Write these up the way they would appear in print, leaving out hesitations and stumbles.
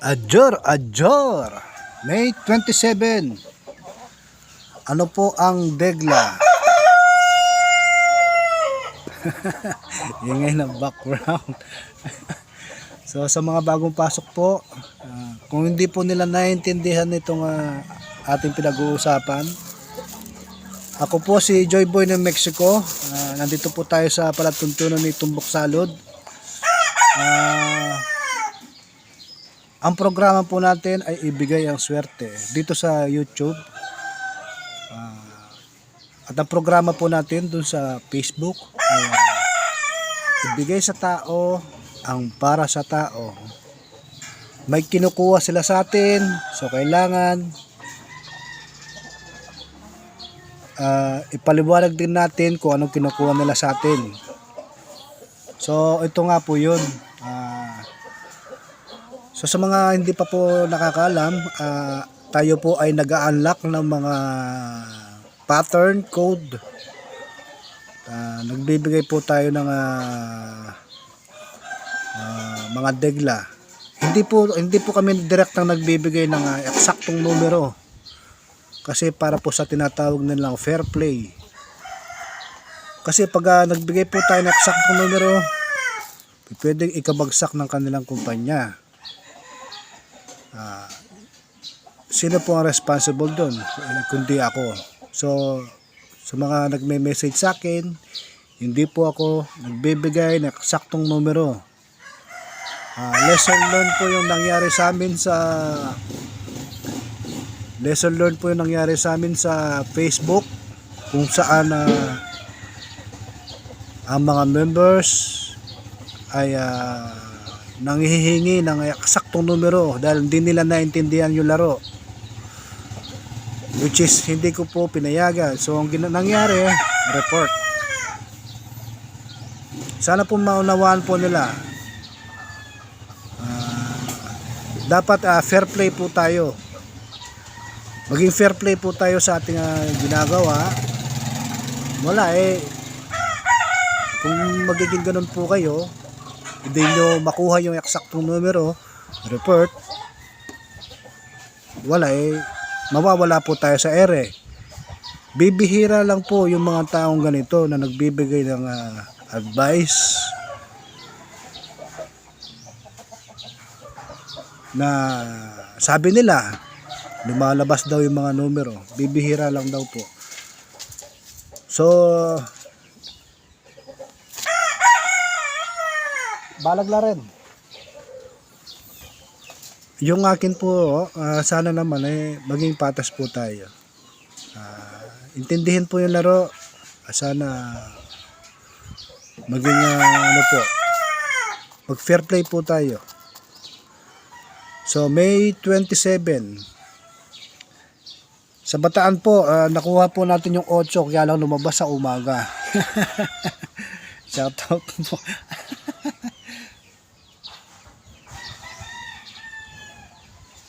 Adjor, adjor. May 27. Ano po ang degla? Ingay na background. So sa mga bagong pasok po, kung hindi po nila naiintindihan itong ating pinag-uusapan, ako po si Joy Boy ng Mexico. Nandito po tayo sa palatuntunan ni Tumbok Salud. Ang programa po natin ay ibigay ang swerte dito sa YouTube. At ang programa po natin dun sa Facebook ay ibigay sa tao ang para sa tao. May kinukuha sila sa atin, so kailangan ipaliwanag din natin kung anong kinukuha nila sa atin. So ito nga po yun. So sa mga hindi pa po nakakaalam, tayo po ay nag-unlock ng mga pattern code. Nagbibigay po tayo ng mga degla. Hindi po kami direktang nagbibigay ng eksaktong numero. Kasi para po sa tinatawag nilang fair play. Kasi pag nagbigay po tayo ng eksaktong numero, pwedeng ikabagsak ng kanilang kumpanya. Sino po ang responsible doon? Kundi ako. So sa mga nagme-message sa akin, hindi po ako nagbibigay ng eksaktong numero. Lesson learned po yung nangyari sa amin sa Facebook, kung saan ang mga members ay nanghihingi ng eksaktong numero dahil hindi nila naintindihan yung laro, which is hindi ko po pinayagan. So ang nangyari, report. Sana po maunawaan po nila. Dapat fair play po tayo. Maging fair play po tayo sa ating ginagawa. Wala kung magiging ganun po kayo, hindi nyo makuha yung eksaktong numero, report, wala mawawala po tayo sa ere. Bibihira lang po yung mga taong ganito na nagbibigay ng advice na sabi nila lumalabas daw yung mga numero. Bibihira lang daw po. So balag la rin yung akin po. Sana naman maging patas po tayo. Intindihin po yung laro. Sana maging mag fair play po tayo. So May 27 sa Bataan po, nakuha po natin yung 8, kaya lang lumabas sa umaga. Shout out po.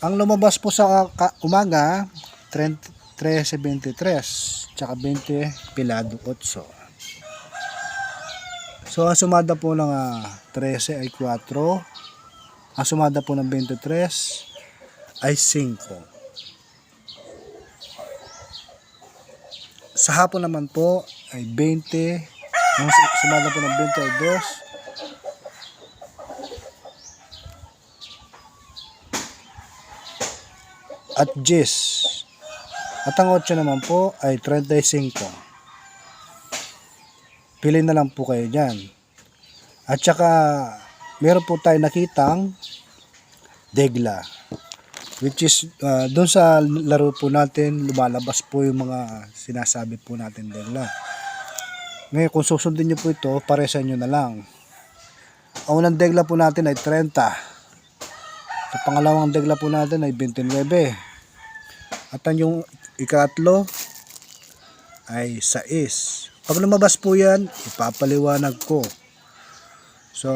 Ang lumabas po sa umaga 3.73 tsaka 20 pilado 8. So ang sumada po ng 13 ay 4. Ang sumada po ng 23 ay 5. Sa hapon naman po ay 20. Ang sumada po ng 20 ay 2 at 10. At ang 8 naman po ay 35. Pili na lang po kayo dyan. At saka meron po tayo nakitang degla, which is doon sa laro po natin lumalabas po yung mga sinasabi po natin degla. Ngayon kung susundin nyo po ito, paresan nyo na lang. Ang unang degla po natin ay 30. Sa pangalawang degla po natin ay 29. At ang yung ikatlo ay 6. Pag lumabas po yan, ipapaliwanag ko. So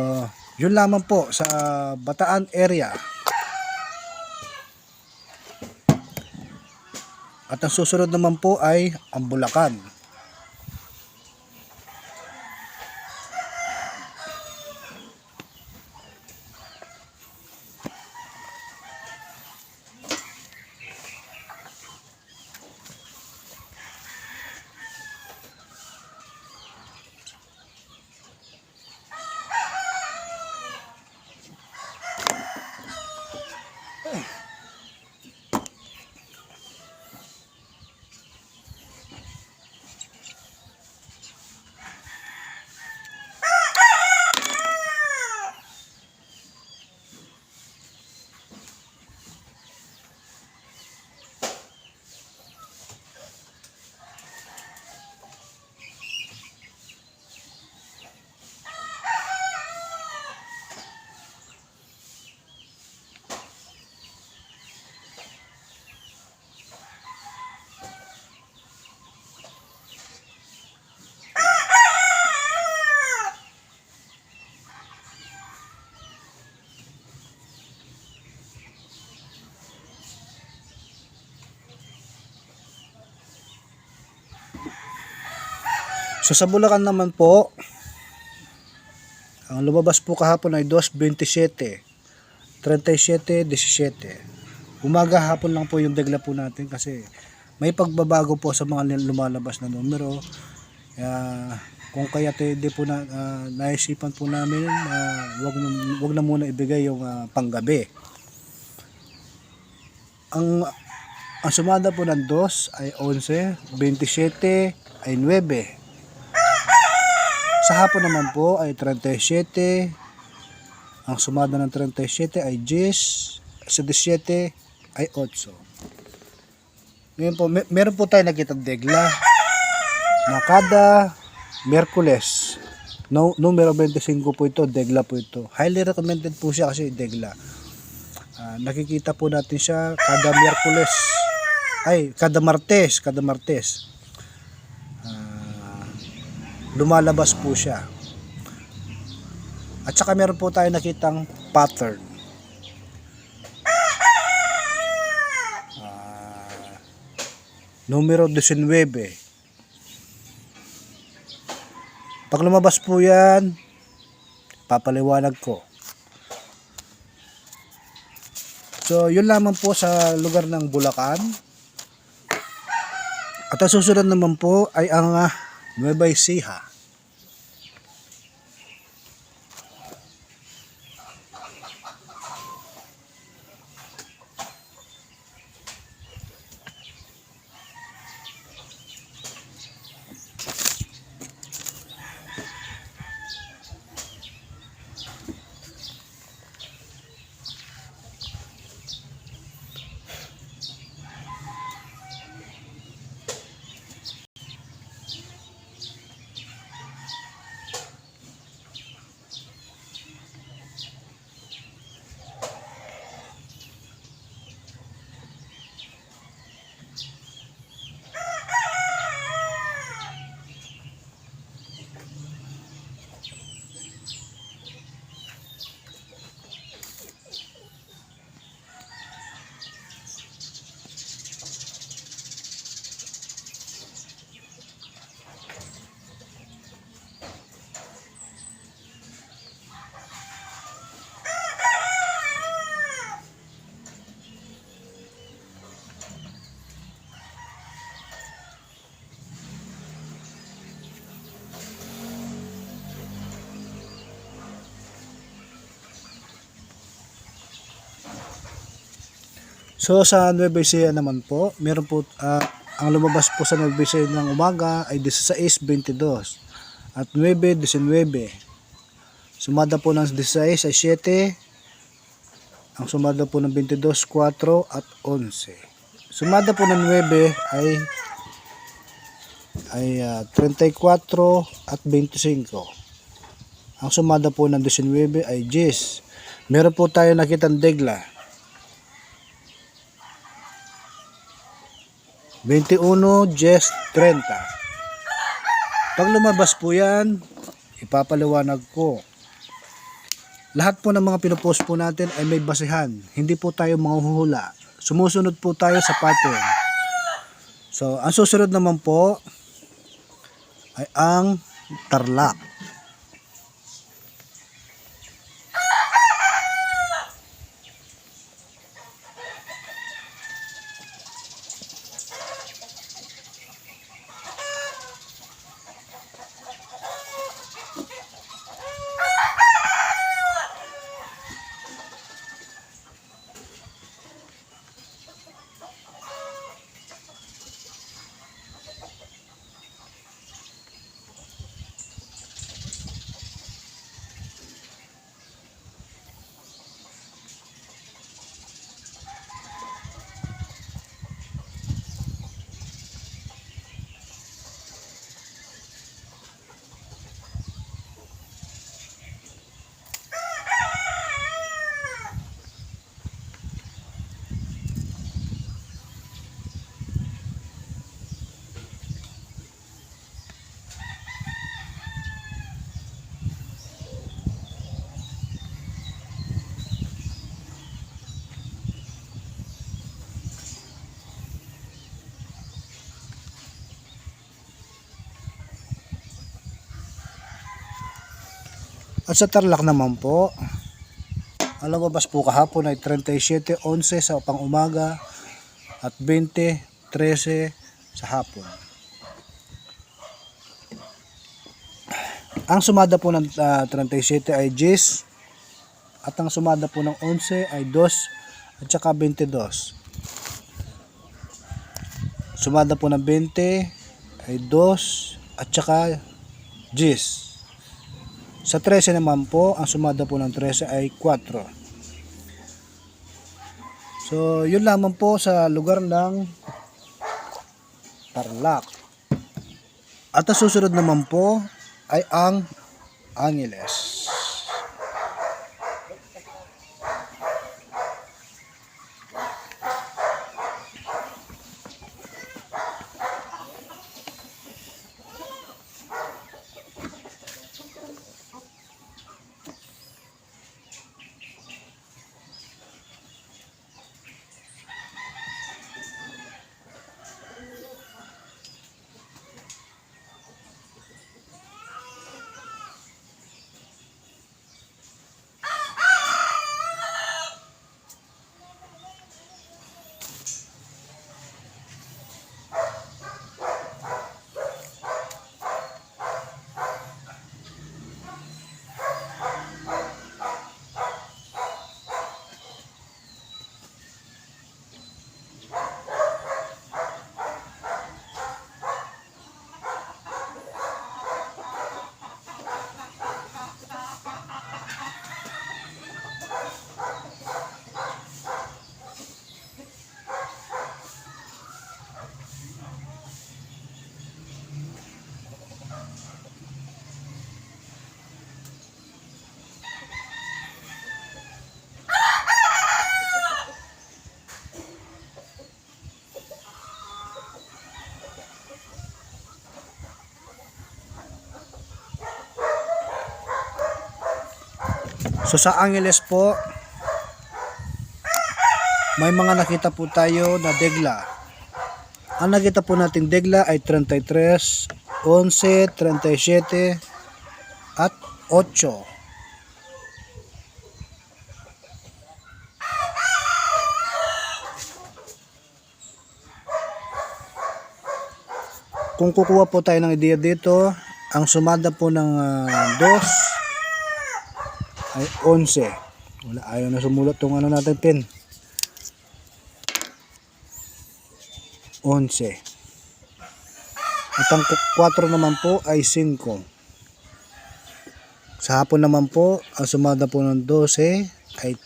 yun lamang po sa Bataan area. At ang susunod naman po ay ang Bulacan. So sa Bulacan naman po, ang lumabas po kahapon ay 2.27, 37, 17. Umaga hapon lang po yung degla po natin kasi may pagbabago po sa mga lumalabas na numero. Kung kaya hindi po naisipan po namin, wag na muna ibigay yung panggabi. Ang sumada po ng 2 ay 11, 27 ay 9. Sa hapon naman po ay 37. Ang sumada ng 37 ay 10. Sa 17 ay 8. Ngayon po, meron po tayo nakitang degla na kada Miyerkules, numero 25 po ito, degla po ito. Highly recommended po siya kasi degla. Nakikita po natin siya kada Miyerkules. Kada Martes. Lumalabas po siya. At saka meron po tayo nakitang pattern. Numero 19. Pag lumabas po yan, papaliwanag ko. So, yun lamang po sa lugar ng Bulacan. At ang susunod naman po ay ang Nueva Ecija. So sa Nueva Ecija naman po, meron po ang lumabas po sa Nueva Ecija ng umaga ay 16.22 at 9.19. Sumada po ng 16 ay 7. Ang sumada po ng 22, 4 at 11. Sumada po ng 9 ay 34 at 25. Ang sumada po ng 19 ay 10. Meron po tayo nakitang degla. 21, 10, 30. Pag lumabas po yan, ipapaliwanag ko. Lahat po ng mga pinupost po natin ay may basehan. Hindi po tayo manghuhula. Sumusunod po tayo sa pattern. So, ang susunod naman po ay ang Tarlac. At sa Tarlac naman po, ang lumabas po kahapon ay 37.11 sa pang-umaga at 20.13 sa hapon. Ang sumada po ng 37 ay 10 at ang sumada po ng 11 ay 2 at saka 22. Sumada po ng 20 ay 2 at saka 10. Sa 13 naman po, ang sumada po ng 13 ay 4. So, yun lamang po sa lugar ng Tarlac. At ang susunod naman po ay ang Angeles. So sa Angeles po, may mga nakita po tayo na degla. Ang nakita po nating degla ay 33, 11, 37 at 8. Kung kukuha po tayo ng ideya dito, ang sumada po ng 2 ay 11. Wala, ayaw na sumulat tong ano natin pen. 11. At ang 4 naman po ay 5. Sa hapon naman po, ang sumada po ng 12 ay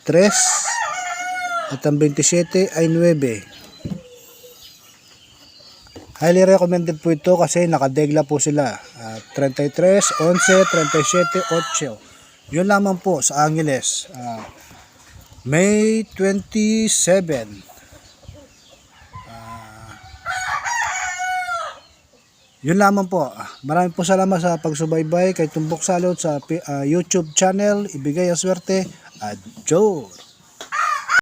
3. At ang 27 ay 9. Highly recommended po ito kasi nakadegla po sila. 33, 11, 37, 8. Yun lamang po sa Angeles. May 27. Yun lamang po. Maraming po salamat sa pagsubaybay kay Tumbok Salot sa YouTube channel. Ibigay ang swerte. Adjor.